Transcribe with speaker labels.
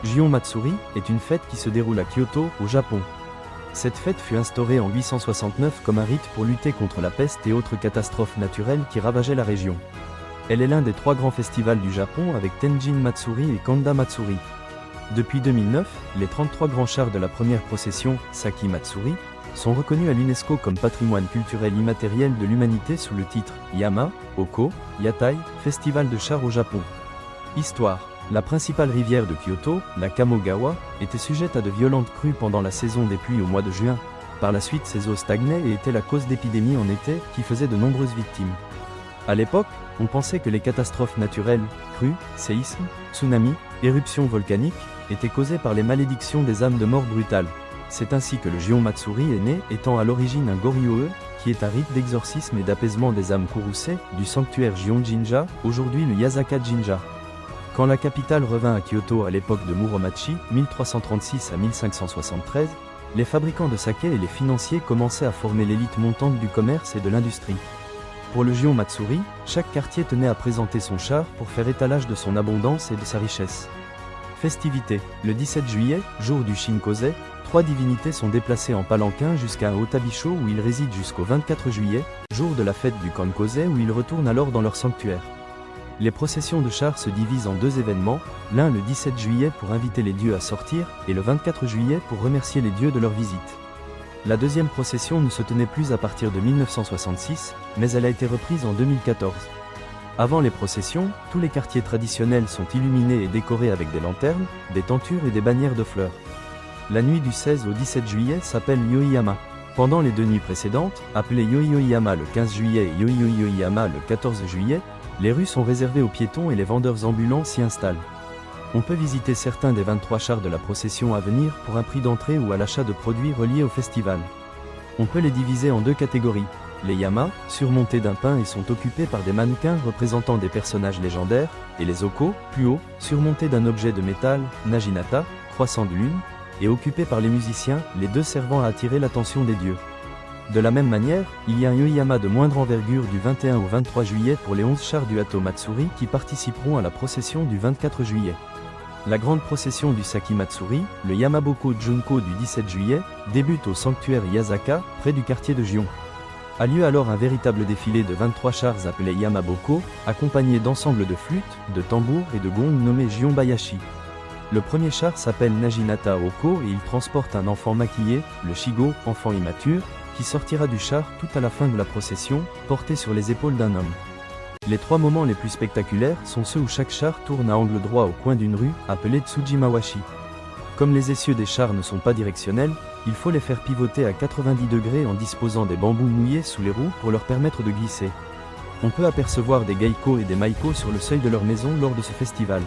Speaker 1: Gion Matsuri est une fête qui se déroule à Kyoto, au Japon. Cette fête fut instaurée en 869 comme un rite pour lutter contre la peste et autres catastrophes naturelles qui ravageaient la région. Elle est l'un des 3 grands festivals du Japon avec Tenjin Matsuri et Kanda Matsuri. Depuis 2009, les 33 grands chars de la première procession, Saki Matsuri, sont reconnus à l'UNESCO comme patrimoine culturel immatériel de l'humanité sous le titre Yama, Oko, Yatai, Festival de chars au Japon. Histoire. La principale rivière de Kyoto, la Kamogawa, était sujette à de violentes crues pendant la saison des pluies au mois de juin. Par la suite, ses eaux stagnaient et étaient la cause d'épidémies en été qui faisaient de nombreuses victimes. À l'époque, on pensait que les catastrophes naturelles, crues, séismes, tsunamis, éruptions volcaniques, étaient causées par les malédictions des âmes de mort brutales. C'est ainsi que le Gion Matsuri est né, étant à l'origine un Goryo-e, qui est un rite d'exorcisme et d'apaisement des âmes Kurusei, du sanctuaire Gion Jinja, aujourd'hui le Yasaka Jinja. Quand la capitale revint à Kyoto à l'époque de Muromachi, 1336 à 1573, les fabricants de saké et les financiers commençaient à former l'élite montante du commerce et de l'industrie. Pour le Gion Matsuri, chaque quartier tenait à présenter son char pour faire étalage de son abondance et de sa richesse. Festivités. Le 17 juillet, jour du Shinkosei, 3 divinités sont déplacées en palanquin jusqu'à un Otabisho où ils résident jusqu'au 24 juillet, jour de la fête du Kankosei où ils retournent alors dans leur sanctuaire. Les processions de chars se divisent en 2 événements, l'un le 17 juillet pour inviter les dieux à sortir, et le 24 juillet pour remercier les dieux de leur visite. La deuxième procession ne se tenait plus à partir de 1966, mais elle a été reprise en 2014. Avant les processions, tous les quartiers traditionnels sont illuminés et décorés avec des lanternes, des tentures et des bannières de fleurs. La nuit du 16 au 17 juillet s'appelle Yoiyama. Pendant les 2 nuits précédentes, appelées Yoyoyama le 15 juillet et Yoyoyama le 14 juillet, les rues sont réservées aux piétons et les vendeurs ambulants s'y installent. On peut visiter certains des 23 chars de la procession à venir pour un prix d'entrée ou à l'achat de produits reliés au festival. On peut les diviser en 2 catégories. Les Yama, surmontés d'un pin et sont occupés par des mannequins représentant des personnages légendaires, et les Oko, plus haut, surmontés d'un objet de métal, Naginata, croissant de lune, et occupés par les musiciens, les 2 servant à attirer l'attention des dieux. De la même manière, il y a un Yoiyama de moindre envergure du 21 au 23 juillet pour les 11 chars du Hato Matsuri qui participeront à la procession du 24 juillet. La grande procession du Saki Matsuri, le Yamaboko Junko du 17 juillet, débute au sanctuaire Yasaka, près du quartier de Gion. A lieu alors un véritable défilé de 23 chars appelés Yamaboko, accompagnés d'ensembles de flûtes, de tambours et de gongs nommés Gion-bayashi. Le premier char s'appelle Naginata Oko et il transporte un enfant maquillé, le Shigo, enfant immature, qui sortira du char tout à la fin de la procession, porté sur les épaules d'un homme. Les 3 moments les plus spectaculaires sont ceux où chaque char tourne à angle droit au coin d'une rue, appelée Tsujimawashi. Comme les essieux des chars ne sont pas directionnels, il faut les faire pivoter à 90 degrés en disposant des bambous mouillés sous les roues pour leur permettre de glisser. On peut apercevoir des geiko et des maiko sur le seuil de leur maison lors de ce festival.